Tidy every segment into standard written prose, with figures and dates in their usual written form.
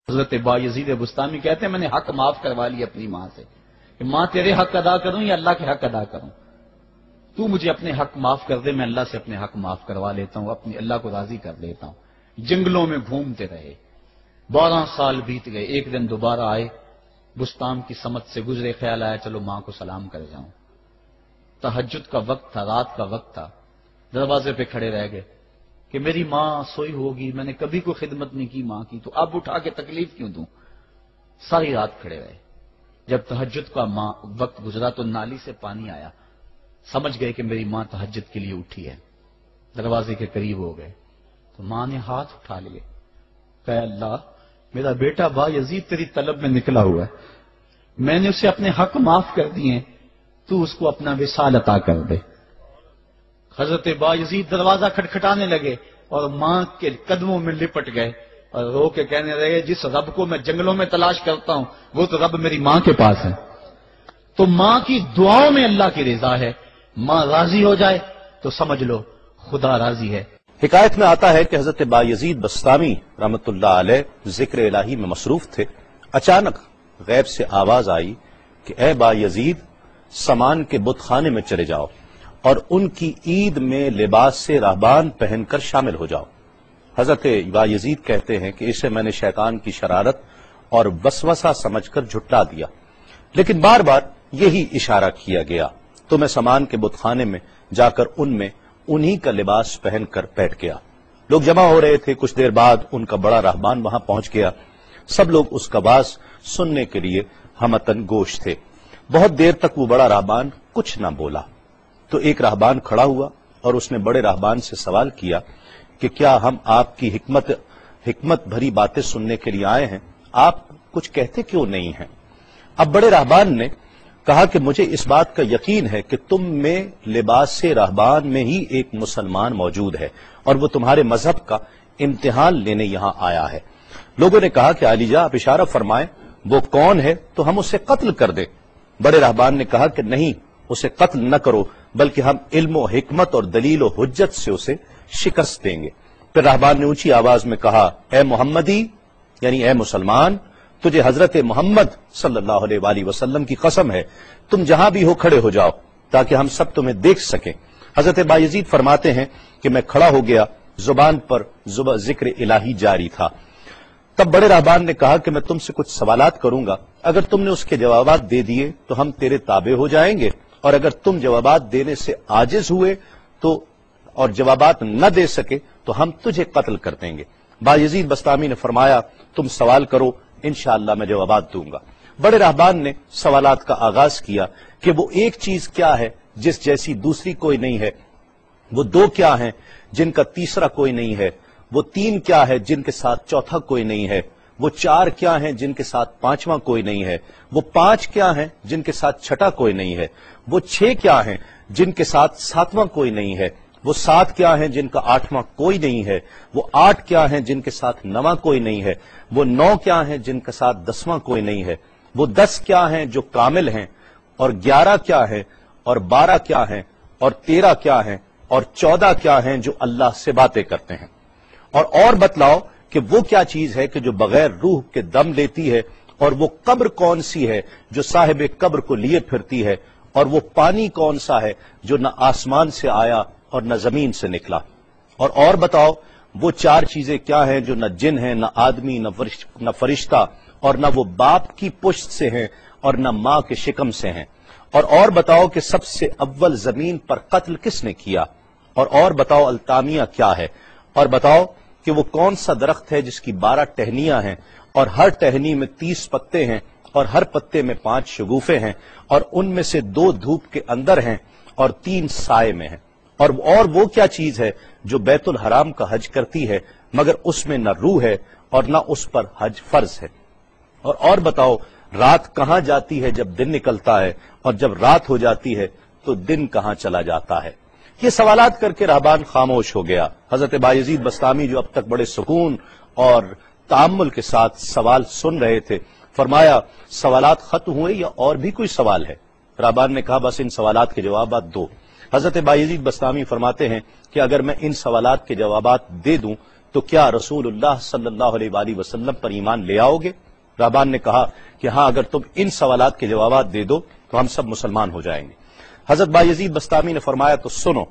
حضرت بایزید بستامی کہتے ہیں میں نے حق معاف کروا لیا اپنی ماں سے کہ ماں تیرے حق ادا کروں یا اللہ کے حق ادا کروں، تو مجھے اپنے حق معاف کر دے، میں اللہ سے اپنے حق معاف کروا لیتا ہوں، اپنے اللہ کو راضی کر لیتا ہوں۔ جنگلوں میں گھومتے رہے، 12 سال بیت گئے، ایک دن دوبارہ آئے، بستان کی سمت سے گزرے، خیال آیا چلو ماں کو سلام کر جاؤں۔ تہجد کا وقت تھا، رات کا وقت تھا، دروازے پہ کھڑے رہ گئے کہ میری ماں سوئی ہوگی، میں نے کبھی کوئی خدمت نہیں کی ماں کی، تو اب اٹھا کے تکلیف کیوں دوں؟ ساری رات کھڑے رہے۔ جب تہجد کا وقت گزرا تو نالی سے پانی آیا، سمجھ گئے کہ میری ماں تہجد کے لیے اٹھی ہے، دروازے کے قریب ہو گئے تو ماں نے ہاتھ اٹھا لیے، کہ اللہ میرا بیٹا بایزید تیری طلب میں نکلا ہوا ہے، میں نے اسے اپنے حق معاف کر دیے، تو اس کو اپنا وصال عطا کر دے۔ حضرت بایزید دروازہ کھٹکھٹانے لگے اور ماں کے قدموں میں لپٹ گئے اور رو کے کہنے لگے جس رب کو میں جنگلوں میں تلاش کرتا ہوں وہ تو رب میری ماں کے پاس ہے۔ تو ماں کی دعاؤں میں اللہ کی رضا ہے، ماں راضی ہو جائے تو سمجھ لو خدا راضی ہے۔ حکایت میں آتا ہے کہ حضرت بایزید بستامی رحمت اللہ علیہ ذکر الہی میں مصروف تھے، اچانک غیب سے آواز آئی کہ اے بایزید سامان کے بت خانے میں چلے جاؤ اور ان کی عید میں لباس سے راہبان پہن کر شامل ہو جاؤ۔ حضرت بایزید کہتے ہیں کہ اسے میں نے شیطان کی شرارت اور وسوسہ سمجھ کر جھٹلا دیا، لیکن بار بار یہی اشارہ کیا گیا تو میں سامان کے بت خانے میں جا کر ان میں انہی کا لباس پہن کر بیٹھ گیا۔ لوگ جمع ہو رہے تھے، کچھ دیر بعد ان کا بڑا راہبان وہاں پہنچ گیا، سب لوگ اس کا باز سننے کے لیے ہمتن گوش تھے۔ بہت دیر تک وہ بڑا راہبان کچھ نہ بولا تو ایک راہبان کھڑا ہوا اور اس نے بڑے راہبان سے سوال کیا کہ کیا ہم آپ کی حکمت بھری باتیں سننے کے لیے آئے ہیں، آپ کچھ کہتے کیوں نہیں ہیں؟ اب بڑے راہبان نے کہا کہ مجھے اس بات کا یقین ہے کہ تم میں لباس سے راہبان میں ہی ایک مسلمان موجود ہے اور وہ تمہارے مذہب کا امتحان لینے یہاں آیا ہے۔ لوگوں نے کہا کہ علی جاں آپ اشارہ فرمائیں، وہ کون ہے تو ہم اسے قتل کر دیں۔ بڑے راہبان نے کہا کہ نہیں، اسے قتل نہ کرو، بلکہ ہم علم و حکمت اور دلیل و حجت سے اسے شکست دیں گے۔ پھر راہبان نے اونچی آواز میں کہا اے محمدی، یعنی اے مسلمان، تجھے حضرت محمد صلی اللہ علیہ وآلہ وسلم کی قسم ہے، تم جہاں بھی ہو کھڑے ہو جاؤ تاکہ ہم سب تمہیں دیکھ سکیں۔ حضرت بایزید فرماتے ہیں کہ میں کھڑا ہو گیا، زبان پر ذکر الہی جاری تھا۔ تب بڑے راہبان نے کہا کہ میں تم سے کچھ سوالات کروں گا، اگر تم نے اس کے جوابات دے دیے تو ہم تیرے تابع ہو جائیں گے، اور اگر تم جوابات دینے سے عاجز ہوئے تو اور جوابات نہ دے سکے تو ہم تجھے قتل کر دیں گے۔ بایزید بستامی نے فرمایا تم سوال کرو، انشاءاللہ میں جوابات دوں گا۔ بڑے راہبان نے سوالات کا آغاز کیا کہ وہ ایک چیز کیا ہے جس جیسی دوسری کوئی نہیں ہے، وہ 2 کیا ہیں جن کا تیسرا کوئی نہیں ہے، وہ 3 کیا ہے جن کے ساتھ چوتھا کوئی نہیں ہے، وہ 4 کیا ہیں جن کے ساتھ 5واں کوئی نہیں ہے، وہ 5 کیا ہیں جن کے ساتھ چھٹا کوئی نہیں ہے، وہ 6 کیا ہیں جن کے ساتھ 7واں کوئی نہیں ہے، وہ 7 کیا ہیں جن کا 8واں کوئی نہیں ہے، وہ 8 کیا ہیں جن کے ساتھ 9واں کوئی نہیں ہے، وہ 9 کیا ہیں جن کے ساتھ 10واں کوئی نہیں ہے، وہ 10 کیا ہیں جو کامل ہیں، اور 11 کیا ہیں، اور 12 کیا ہیں، اور 13 کیا ہیں، اور 14 کیا ہیں جو اللہ سے باتیں کرتے ہیں۔ اور بتلاؤ کہ وہ کیا چیز ہے کہ جو بغیر روح کے دم لیتی ہے، اور وہ قبر کون سی ہے جو صاحب قبر کو لیے پھرتی ہے، اور وہ پانی کون سا ہے جو نہ آسمان سے آیا اور نہ زمین سے نکلا۔ اور بتاؤ وہ 4 چیزیں کیا ہیں جو نہ جن ہیں، نہ آدمی، نہ فرشتہ، اور نہ وہ باپ کی پشت سے ہیں اور نہ ماں کے شکم سے ہیں۔ اور بتاؤ کہ سب سے اول زمین پر قتل کس نے کیا، اور بتاؤ التامیہ کیا ہے، اور بتاؤ کہ وہ کون سا درخت ہے جس کی 12 ٹہنیاں ہیں اور ہر ٹہنی میں 30 پتے ہیں اور ہر پتے میں 5 شگوفے ہیں، اور ان میں سے 2 دھوپ کے اندر ہیں اور 3 سائے میں ہیں۔ اور وہ کیا چیز ہے جو بیت الحرام کا حج کرتی ہے مگر اس میں نہ روح ہے اور نہ اس پر حج فرض ہے۔ اور بتاؤ رات کہاں جاتی ہے جب دن نکلتا ہے، اور جب رات ہو جاتی ہے تو دن کہاں چلا جاتا ہے۔ یہ سوالات کر کے راہبان خاموش ہو گیا۔ حضرت بایزید بستامی جو اب تک بڑے سکون اور تأمل کے ساتھ سوال سن رہے تھے، فرمایا سوالات ختم ہوئے یا اور بھی کوئی سوال ہے؟ راہبان نے کہا بس ان سوالات کے جوابات دو۔ حضرت بایزید بستامی فرماتے ہیں کہ اگر میں ان سوالات کے جوابات دے دوں تو کیا رسول اللہ صلی اللہ علیہ وآلہ وسلم پر ایمان لے آؤ گے؟ رہبان نے کہا کہ ہاں، اگر تم ان سوالات کے جوابات دے دو تو ہم سب مسلمان ہو جائیں گے۔ حضرت بایزید بسطامی نے فرمایا تو سنو،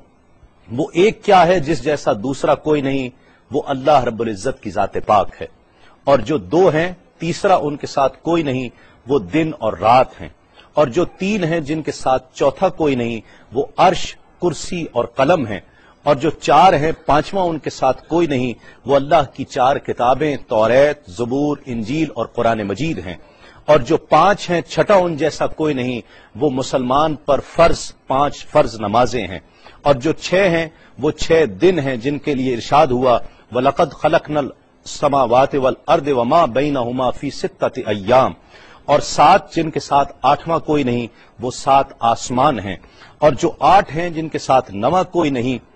وہ ایک کیا ہے جس جیسا دوسرا کوئی نہیں، وہ اللہ رب العزت کی ذات پاک ہے، اور جو دو ہیں تیسرا ان کے ساتھ کوئی نہیں، وہ دن اور رات ہیں، اور جو تین ہیں جن کے ساتھ چوتھا کوئی نہیں، وہ عرش، کرسی اور قلم ہیں، اور جو چار ہیں پانچواں ان کے ساتھ کوئی نہیں، وہ اللہ کی چار کتابیں توریت، زبور، انجیل اور قرآن مجید ہیں، اور جو پانچ ہیں چھٹا ان جیسا کوئی نہیں، وہ مسلمان پر فرض 5 فرض نمازیں ہیں، اور جو 6 ہیں وہ 6 دن ہیں جن کے لیے ارشاد ہوا وَلَقَدْ خَلَقْنَا السَّمَاوَاتِ وَالْأَرْضِ وَمَا بَيْنَهُمَا فِي 6 أَيَّامٍ، اور 7 جن کے ساتھ 8واں کوئی نہیں، وہ 7 آسمان ہیں، اور جو 8 ہیں جن کے ساتھ 9واں کوئی نہیں،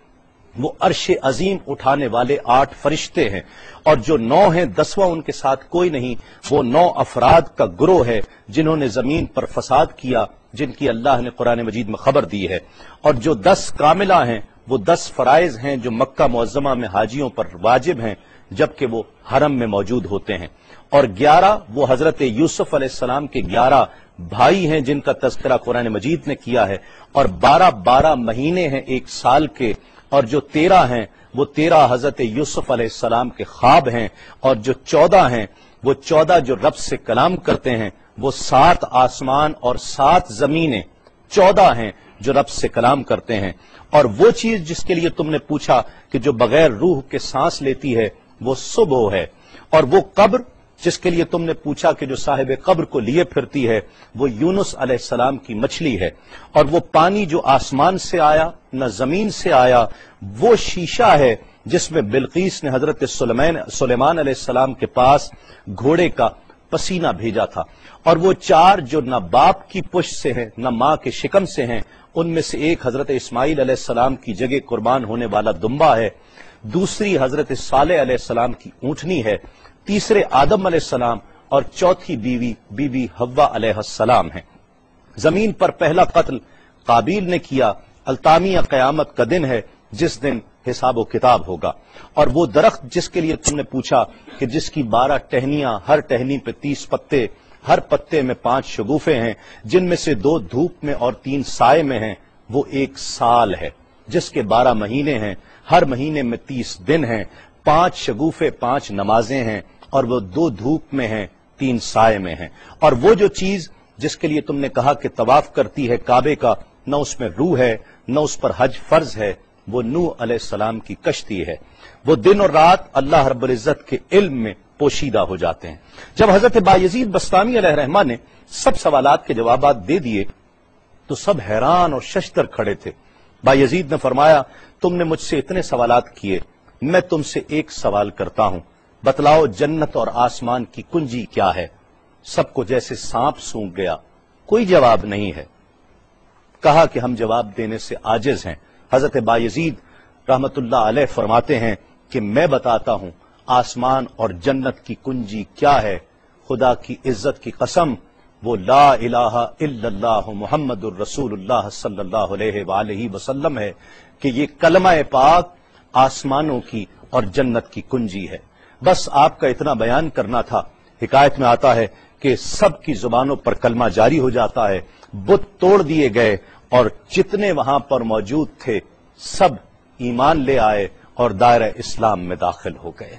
وہ عرش عظیم اٹھانے والے 8 فرشتے ہیں، اور جو 9 ہیں 10واں ان کے ساتھ کوئی نہیں، وہ 9 افراد کا گروہ ہے جنہوں نے زمین پر فساد کیا، جن کی اللہ نے قرآن مجید میں خبر دی ہے، اور جو 10 کاملہ ہیں وہ 10 فرائض ہیں جو مکہ معظمہ میں حاجیوں پر واجب ہیں جبکہ وہ حرم میں موجود ہوتے ہیں، اور 11 وہ حضرت یوسف علیہ السلام کے 11 بھائی ہیں جن کا تذکرہ قرآن مجید نے کیا ہے، اور 12 مہینے ہیں 1 سال کے، اور جو 13 ہیں وہ 13 حضرت یوسف علیہ السلام کے خواب ہیں، اور جو 14 ہیں وہ 14 جو رب سے کلام کرتے ہیں، وہ 7 آسمان اور 7 زمینیں 14 ہیں جو رب سے کلام کرتے ہیں، اور وہ چیز جس کے لیے تم نے پوچھا کہ جو بغیر روح کے سانس لیتی ہے وہ صبح ہے، اور وہ قبر جس کے لیے تم نے پوچھا کہ جو صاحب قبر کو لیے پھرتی ہے وہ یونس علیہ السلام کی مچھلی ہے، اور وہ پانی جو آسمان سے آیا نہ زمین سے آیا وہ شیشہ ہے جس میں بلقیس نے حضرت سلیمان علیہ السلام کے پاس گھوڑے کا پسینہ بھیجا تھا، اور وہ 4 جو نہ باپ کی پشت سے ہیں نہ ماں کے شکم سے ہیں، ان میں سے ایک حضرت اسماعیل علیہ السلام کی جگہ قربان ہونے والا دمبا ہے، دوسری حضرت صالح علیہ السلام کی اونٹنی ہے، تیسرے آدم علیہ السلام، اور چوتھی بیوی بی بی حوا علیہ السلام ہے۔ زمین پر پہلا قتل قابیل نے کیا، التامیہ قیامت کا دن ہے جس دن حساب و کتاب ہوگا، اور وہ درخت جس کے لیے تم نے پوچھا کہ جس کی 12 ٹہنیاں، ہر ٹہنی پہ 30 پتے، ہر پتے میں 5 شگوفے ہیں جن میں سے 2 دھوپ میں اور 3 سائے میں ہیں، وہ 1 سال ہے جس کے 12 مہینے ہیں، ہر مہینے میں 30 دن ہیں، 5 شگوفے 5 نمازیں ہیں، اور وہ 2 دھوپ میں ہیں 3 سائے میں ہیں، اور وہ جو چیز جس کے لیے تم نے کہا کہ طواف کرتی ہے کعبے کا، نہ اس میں روح ہے نہ اس پر حج فرض ہے، وہ نوح علیہ السلام کی کشتی ہے، وہ دن اور رات اللہ رب العزت کے علم میں پوشیدہ ہو جاتے ہیں۔ جب حضرت بایزید بسطامی علیہ الرحمہ نے سب سوالات کے جوابات دے دیے تو سب حیران اور ششدر کھڑے تھے۔ بایزید نے فرمایا تم نے مجھ سے اتنے سوالات کیے، میں تم سے ایک سوال کرتا ہوں، بتلاؤ جنت اور آسمان کی کنجی کیا ہے؟ سب کو جیسے سانپ سونگھ گیا، کوئی جواب نہیں ہے۔ کہا کہ ہم جواب دینے سے عاجز ہیں۔ حضرت بایزید رحمت اللہ علیہ فرماتے ہیں کہ میں بتاتا ہوں آسمان اور جنت کی کنجی کیا ہے، خدا کی عزت کی قسم وہ لا الہ الا اللہ محمد الرسول اللہ صلی اللہ علیہ وآلہ وسلم ہے کہ یہ کلمہ پاک آسمانوں کی اور جنت کی کنجی ہے۔ بس آپ کا اتنا بیان کرنا تھا۔ حکایت میں آتا ہے کہ سب کی زبانوں پر کلمہ جاری ہو جاتا ہے، بت توڑ دیے گئے، اور جتنے وہاں پر موجود تھے سب ایمان لے آئے اور دائرہ اسلام میں داخل ہو گئے۔